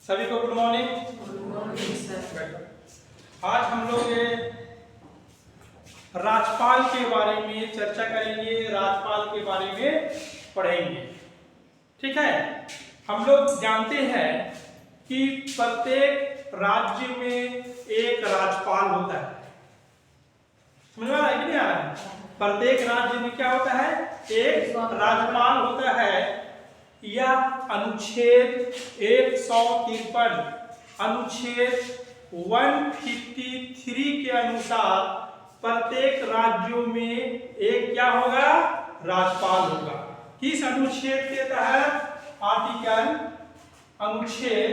सभी को good morning. Good morning sir. आज हम लोग राजपाल के बारे में चर्चा करेंगे, राजपाल के बारे में पढ़ेंगे। ठीक है। हम लोग जानते हैं कि प्रत्येक राज्य में एक राजपाल होता है। समझ में आ रहा है कि नहीं आ रहा है? प्रत्येक राज्य में क्या होता है? एक राजपाल होता है। यह अनुच्छेद 153 अनुच्छेद 153 के अनुसार प्रत्येक राज्यों में एक क्या होगा? राजपाल होगा। किस अनुच्छेद के तहत? आर्टिकल अनुच्छेद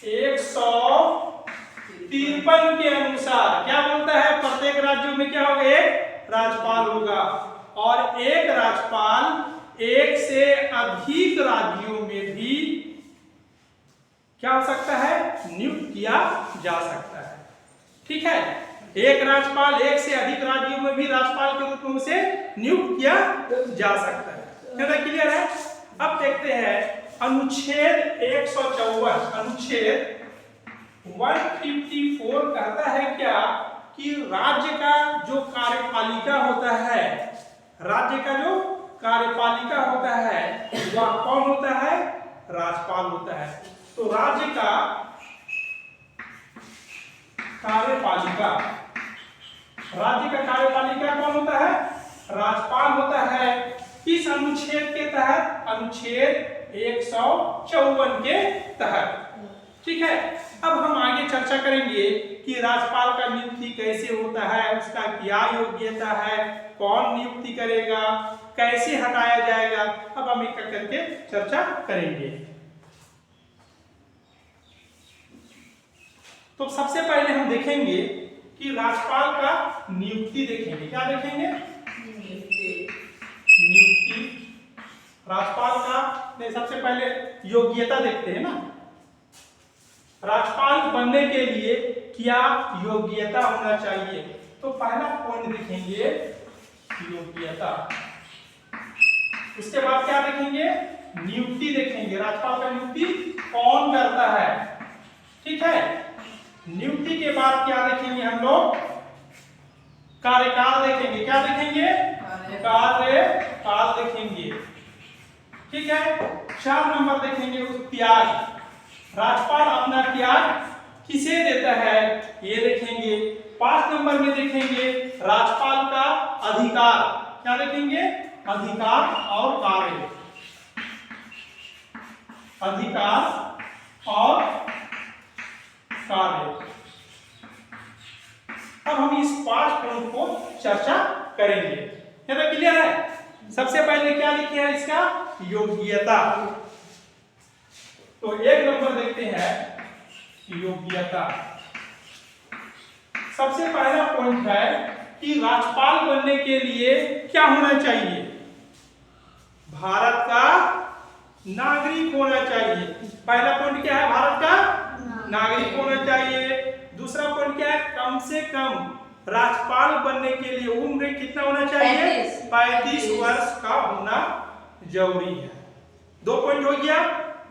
153 के अनुसार क्या बोलता है? प्रत्येक राज्यों में क्या होगा? एक राजपाल होगा और एक राजपाल एक से अधिक राज्यों में भी क्या हो सकता है? नियुक्त किया जा सकता है। ठीक है। एक राजपाल एक से अधिक राज्यों में भी राजपाल के रूप में उसे नियुक्त किया जा सकता है। क्या क्लियर है? अब देखते हैं अनुच्छेद 154 अनुच्छेद 154 कहता है क्या कि राज्य का जो कार्यपालिका होता है, राज्य का जो कार्यपालिका होता है वह कौन होता है? राजपाल होता है। तो राज्य का कार्यपालिका, राज्य का कार्यपालिका कौन होता है? राजपाल होता है। किस अनुच्छेद के तहत? अनुच्छेद 154 के तहत। ठीक है। अब हम आगे चर्चा करेंगे कि राजपाल का नियुक्ति कैसे होता है, उसका क्या योग्यता है, कौन नियुक्ति करेगा, कैसे हटाया जाएगा। अब हम एक करके चर्चा करेंगे। तो सबसे पहले हम देखेंगे कि राजपाल का नियुक्ति देखेंगे। क्या देखेंगे? नियुक्ति। राजपाल का नहीं, सबसे पहले योग्यता देखते हैं ना। राजपाल बनने के लिए क्या योग्यता होना चाहिए? तो पहला पॉइंट देखेंगे योग्यता। उसके बाद क्या देखेंगे? नियुक्ति देखेंगे। राजपाल का नियुक्ति कौन करता है? ठीक है। नियुक्ति के बाद क्या देखेंगे हम लोग? कार्यकाल देखेंगे। क्या देखेंगे? कार्यकाल देखेंगे। ठीक है। 4 नंबर देखेंगे त्याग। राजपाल अपना त्याग किसे देता है ये देखेंगे। 5 नंबर में देखेंगे राजपाल का अधिकार। क्या देखेंगे? अधिकार और कार्य। अधिकार और कार्य। अब हम इस 5 पॉइंट को चर्चा करेंगे। क्या क्लियर है? सबसे पहले क्या लिखे है? इसका योग्यता। तो 1 नंबर देखते हैं योग्यता। सबसे पहला पॉइंट है कि राजपाल बनने के लिए क्या होना चाहिए? भारत का नागरिक होना चाहिए। पहला पॉइंट क्या है? भारत का नागरिक होना चाहिए। दूसरा पॉइंट क्या है? कम से कम राजपाल बनने के लिए उम्र कितना होना चाहिए? 35 वर्ष का होना जरूरी है। 2 पॉइंट हो गया।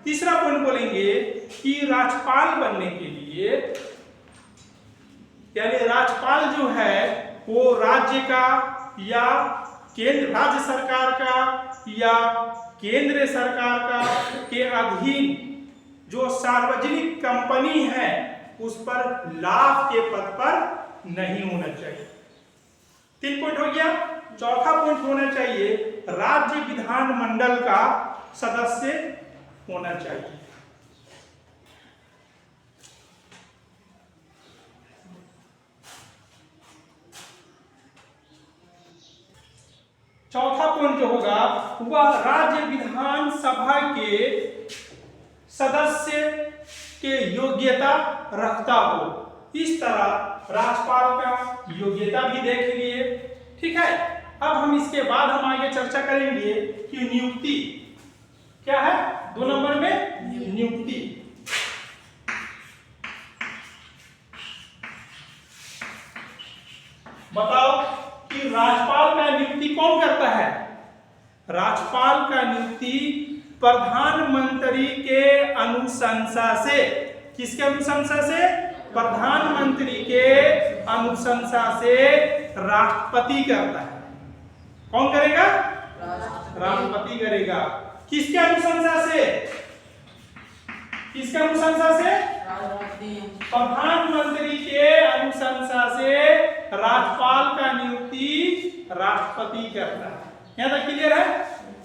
तीसरा पॉइंट बोलेंगे कि राजपाल बनने के लिए यानी राजपाल जो है वो राज्य का या केंद्र राज्य सरकार का या केंद्र सरकार का के अधीन जो सार्वजनिक कंपनी है उस पर लाभ के पद पर नहीं होना चाहिए। 3 पॉइंट हो गया। चौथा पॉइंट होना चाहिए राज्य विधानमंडल का सदस्य होना चाहिए। चौथा पॉइंट जो होगा वह राज्य विधानसभा के सदस्य के योग्यता रखता हो। इस तरह राजपाल का योग्यता भी देख लिए। ठीक है। अब हम इसके बाद हम आगे चर्चा करेंगे कि नियुक्ति क्या है? 2 नंबर में नियुक्ति। बताओ कि राजपाल का नियुक्ति कौन करता है? राज्यपाल का नियुक्ति प्रधानमंत्री के अनुशंसा से, किसके अनुशंसा से? प्रधानमंत्री के अनुशंसा से राष्ट्रपति करता है। कौन करेगा? राष्ट्रपति करेगा। किसके अनुशंसा से? किसके अनुशंसा से? प्रधानमंत्री के अनुशंसा से राज्यपाल का नियुक्ति राष्ट्रपति करता है। यहां तक क्लियर है?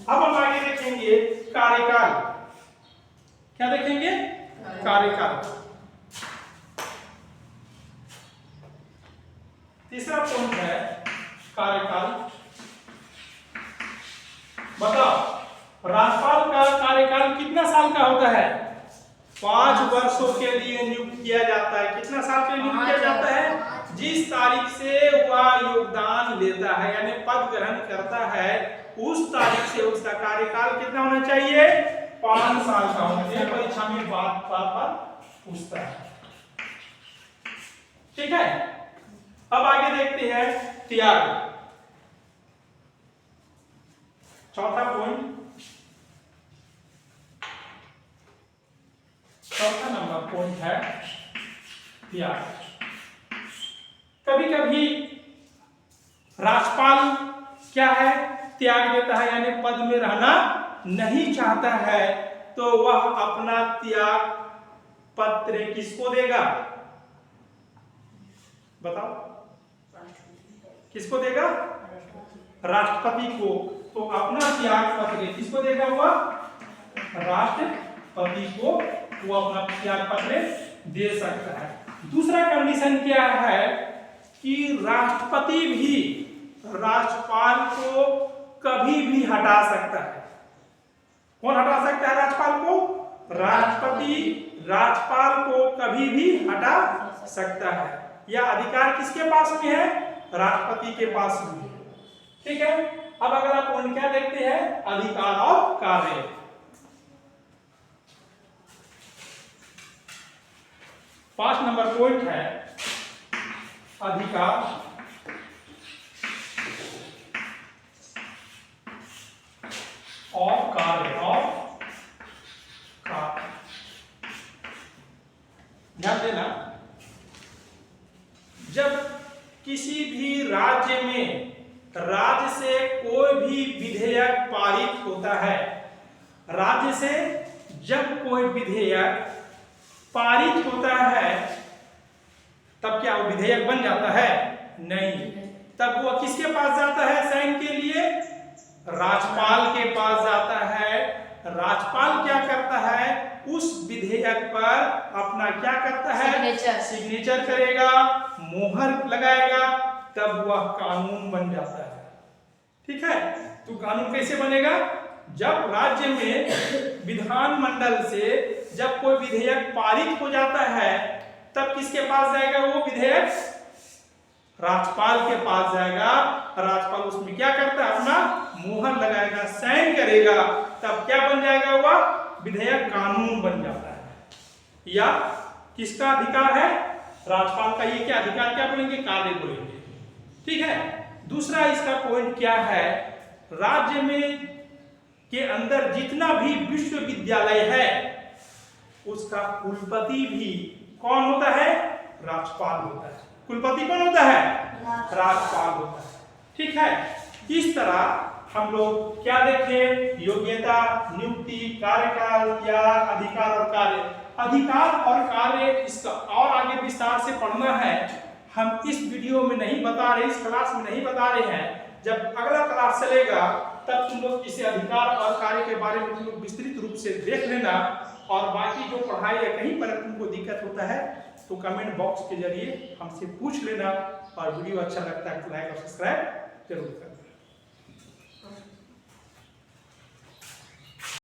अब हम आगे देखेंगे कार्यकाल। क्या देखेंगे? कार्यकाल। तीसरा पॉइंट है कार्यकाल। बताओ, राज्यपाल का कार्यकाल कितना साल का होता है? 5 वर्षों के लिए नियुक्त किया जाता है। कितना साल के लिए नियुक्त किया जाता है? जिस तारीख से वह योगदान लेता है यानी पद ग्रहण करता है उस तारीख से उसका कार्यकाल कितना होना चाहिए? 5 साल का होना चाहिए। परीक्षा में बात पूछता है। ठीक है, अब आगे देखते हैं त्याग। चौथा पॉइंट, चौथा नंबर पॉइंट है त्याग। कभी कभी राज्यपाल क्या है? त्याग देता है यानी पद में रहना नहीं चाहता है, तो वह अपना त्याग पत्र किसको देगा? बताओ, किसको देगा? राष्ट्रपति को। तो अपना त्याग पत्र किसको देगा? वह राष्ट्रपति को वो अपना त्याग पत्र दे सकता है। दूसरा कंडीशन क्या है कि राष्ट्रपति भी राज्यपाल को कभी भी हटा सकता है। कौन हटा सकता है राज्यपाल को? राष्ट्रपति राज्यपाल को कभी भी हटा सकता है। यह अधिकार किसके पास में है? राष्ट्रपति के पास में। ठीक है, अब अगला पॉइंट क्या देखते हैं? अधिकार और कार्य। 5 नंबर पॉइंट है अधिकार और कार्य। ध्यान देना, जब किसी भी राज्य में राज्य से कोई भी विधेयक पारित होता है, राज्य से जब कोई विधेयक पारित होता है तब क्या वो विधेयक बन जाता है? नहीं। तब वो किसके पास जाता है साइन के लिए? राज्यपाल के पास जाता है। राज्यपाल क्या करता है? उस विधेयक पर अपना क्या करता है? सिग्नेचर करेगा, मोहर लगाएगा, तब वह कानून बन जाता है। ठीक है, तो कानून कैसे बनेगा? जब राज्य में विधानमंडल से जब कोई विधेयक पारित हो जाता है तब किसके पास जाएगा वो विधेयक? राज्यपाल के पास जाएगा। राज्यपाल उसमें क्या करता है? अपना मोहर लगाएगा, साइन करेगा, तब क्या बन जाएगा? वह विधेयक कानून बन जाता है। या किसका अधिकार है? राज्यपाल का। ये क्या अधिकार क्या बोलेंगे? कार्य बोलेंगे। ठीक है, दूसरा इसका पॉइंट क्या है? राज्य में के अंदर जितना भी विश्वविद्यालय है उसका कुलपति भी कौन होता है? राज्यपाल होता है। कुलपति कौन होता है? राज्यपाल होता है। ठीक है, इस तरह हम लोग क्या देखें? योग्यता, नियुक्ति, कार्यकाल, त्याग, अधिकार और कार्य। अधिकार और कार्य इसका और आगे विस्तार से पढ़ना है। हम इस वीडियो में नहीं बता रहे, इस क्लास में नहीं बता रहे हैं। जब अगला क्लास चलेगा तब तुम लोग इसे अधिकार और कार्य के बारे में तुम लोग विस्तृत रूप से देख लेना। और बाकी जो पढ़ाई या कहीं पर तुमको दिक्कत होता है तो कमेंट बॉक्स के जरिए हमसे पूछ लेना। और वीडियो अच्छा लगता है तो लाइक और सब्सक्राइब जरूर करना।